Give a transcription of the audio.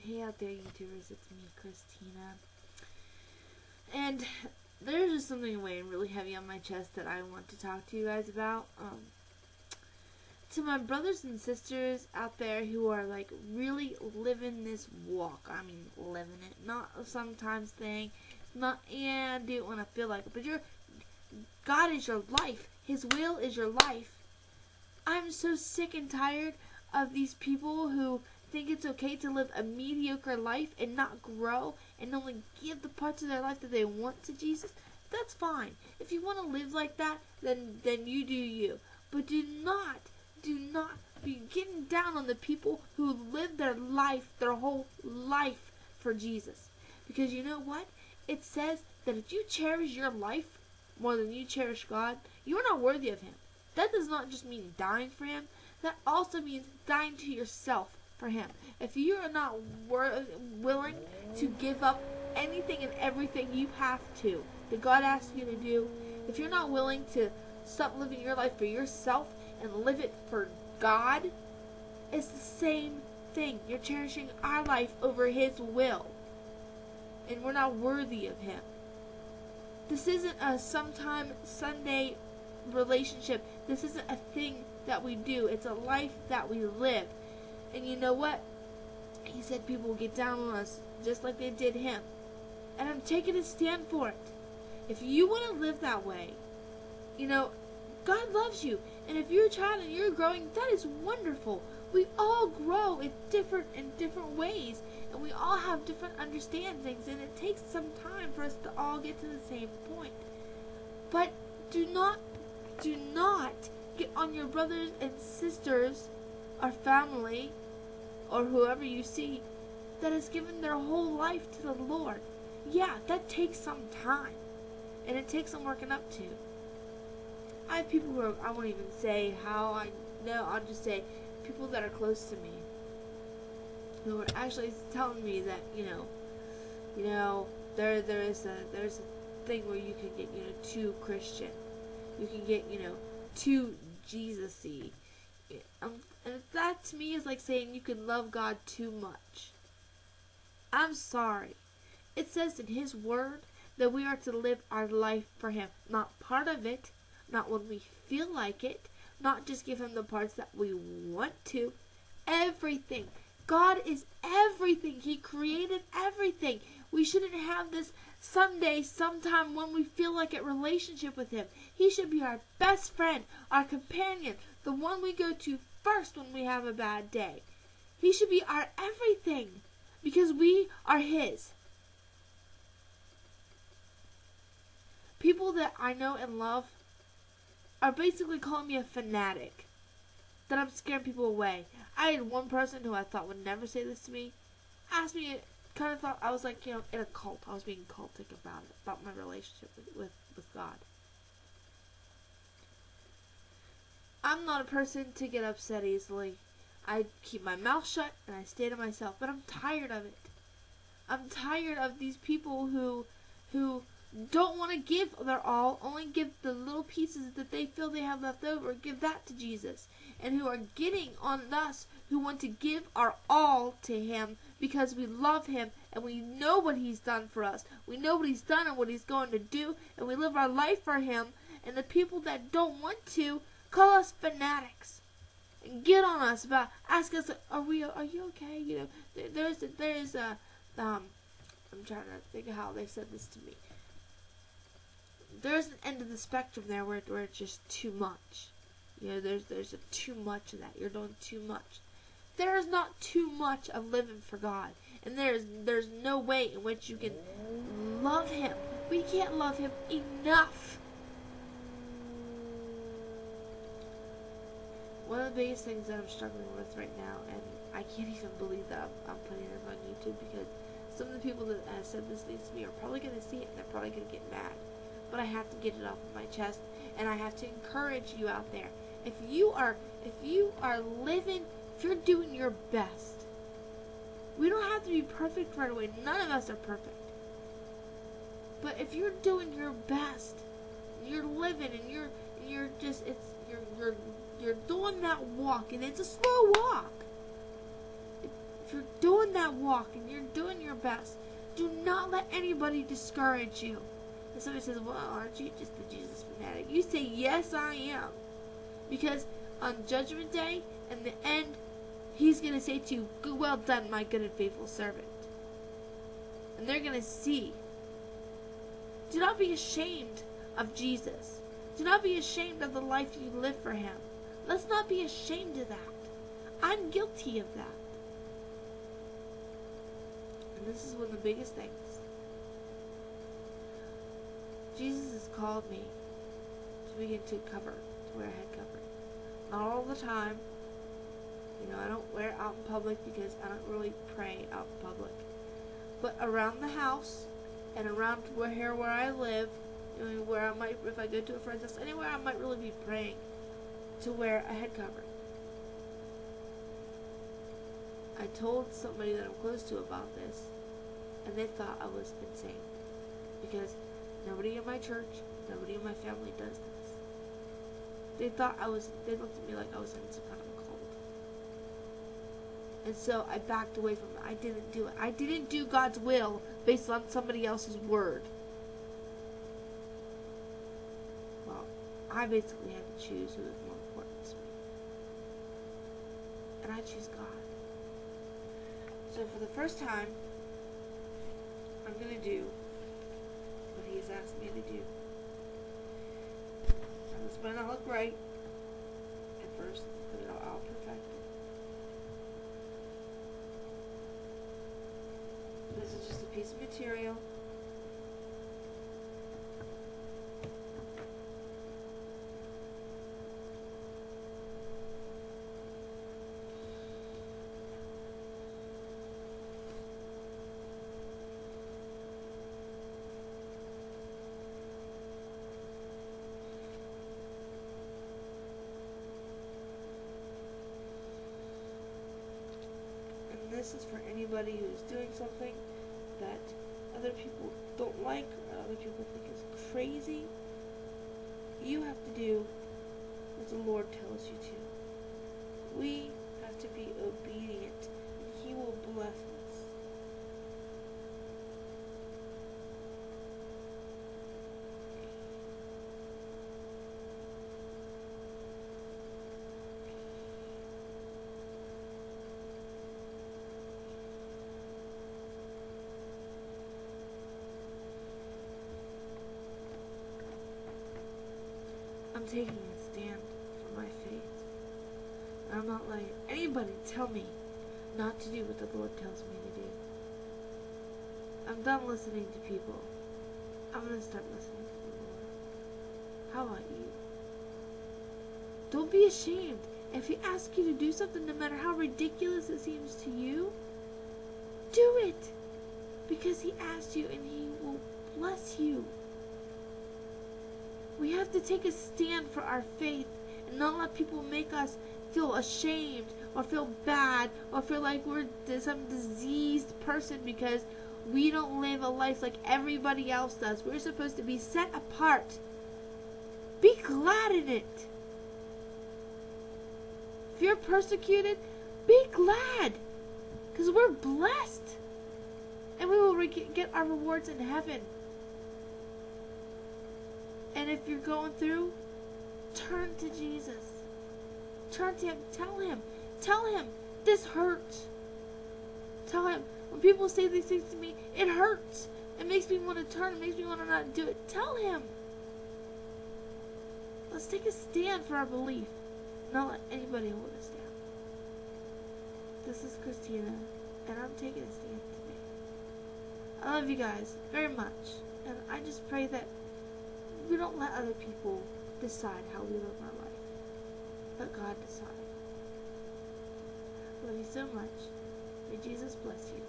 Hey out there, YouTubers, it's me, Christina. And there's just something weighing really heavy on my chest that I want to talk to you guys about. To my brothers and sisters out there who are like really living this walk. I mean, living it, not a sometimes thing. It's not, yeah, I do it when I feel like it. But God is your life. His will is your life. I'm so sick and tired of these people who think it's okay to live a mediocre life and not grow and only give the parts of their life that they want to Jesus. That's fine. If you want to live like that, then you do you. But do not be getting down on the people who live their life, their whole life for Jesus. Because you know what? It says that if you cherish your life more than you cherish God, you are not worthy of Him. That does not just mean dying for Him. That also means dying to yourself for Him. If you are not willing to give up anything and everything you have to that God asks you to do, if you're not willing to stop living your life for yourself and live it for God, it's the same thing. You're cherishing our life over His will, and we're not worthy of Him. This isn't a sometime Sunday relationship. This isn't a thing that we do. It's a life that we live. And you know what? He said people will get down on us just like they did Him. And I'm taking a stand for it. If you want to live that way, you know, God loves you. And if you're a child and you're growing, that is wonderful. We all grow in different ways. And we all have different understandings. And it takes some time for us to all get to the same point. But do not get on your brothers and sisters or family or whoever you see that has given their whole life to the Lord. Yeah, that takes some time. And it takes some working up to. I have people who are, I won't even say how I know, I'll just say people that are close to me who are actually telling me that, you know, there's a thing where you can get, too Christian. You can get, too Jesus-y. And that to me is like saying you can love God too much. I'm sorry. It says in His Word that we are to live our life for Him. Not part of it. Not when we feel like it. Not just give Him the parts that we want to. Everything. God is everything. He created everything. We shouldn't have this someday, sometime when we feel like it relationship with Him. He should be our best friend, our companion, the one we go to first when we have a bad day. He should be our everything because we are His. People that I know and love are basically calling me a fanatic, that I'm scaring people away. I had one person who I thought would never say this to me, asked me, kind of thought I was like, in a cult. I was being cultic about my relationship with God. I'm not a person to get upset easily. I keep my mouth shut and I stay to myself, but I'm tired of it. I'm tired of these people who don't want to give their all, only give the little pieces that they feel they have left over, give that to Jesus, and who are getting on us who want to give our all to Him because we love Him and we know what He's done for us. We know what He's done and what He's going to do, and we live our life for Him. And the people that don't want to call us fanatics and get on us about, ask us, are you okay? There's a I'm trying to think of how they said this to me. There's an end of the spectrum there where it's just too much. There's a too much of that. You're doing too much. There is not too much of living for God. And there's no way in which you can love Him. We can't love Him enough. One of the biggest things that I'm struggling with right now, and I can't even believe that I'm putting this on YouTube, because some of the people that have said this things to me are probably going to see it and they're probably going to get mad. But I have to get it off of my chest, and I have to encourage you out there. If you are living, if you're doing your best, we don't have to be perfect right away. None of us are perfect. But if you're doing your best, you're living, and you're doing that walk, and it's a slow walk. If if you're doing that walk and you're doing your best, do not let anybody discourage you. And somebody says, well, aren't you just a Jesus fanatic? You say, yes, I am. Because on Judgment Day, in the end, He's going to say to you, well done, my good and faithful servant. And they're going to see. Do not be ashamed of Jesus. Do not be ashamed of the life you live for Him. Let's not be ashamed of that. I'm guilty of that. And this is one of the biggest things. Jesus has called me to begin to wear a head covering. Not all the time. I don't wear it out in public because I don't really pray out in public. But around the house and around where I live, where I might, if I go to a friend's house, anywhere I might really be praying to wear a head covering. I told somebody that I'm close to about this, and they thought I was insane. Because nobody in my church, nobody in my family does this. They looked at me like I was in some kind of a cult. And so I backed away from it. I didn't do it. I didn't do God's will based on somebody else's word. Well, I basically had to choose who was more important to me. And I choose God. So for the first time, I'm going to do what He has asked me to do. Now, this might not look right at first, but I'll perfect it. This is just a piece of material. This is for anybody who's doing something that other people don't like or other people think is crazy. You have to do what the Lord tells you to. We have to be obedient, and He will bless us. I'm taking a stand for my faith. And I'm not letting anybody tell me not to do what the Lord tells me to do. I'm done listening to people. I'm going to start listening to the Lord. How about you? Don't be ashamed. If He asks you to do something, no matter how ridiculous it seems to you, do it. Because He asked you and He will bless you. We have to take a stand for our faith and not let people make us feel ashamed or feel bad or feel like we're some diseased person because we don't live a life like everybody else does. We're supposed to be set apart. Be glad in it. If you're persecuted, be glad because we're blessed and we will get our rewards in heaven. And if you're going through, turn to Jesus. Turn to Him. Tell Him, this hurts. Tell Him, when people say these things to me, it hurts. It makes me want to turn. It makes me want to not do it. Tell Him. Let's take a stand for our belief. Not let anybody hold us down. This is Christina, and I'm taking a stand today. I love you guys very much. And I just pray that we don't let other people decide how we live our life. Let God decide. I love you so much. May Jesus bless you.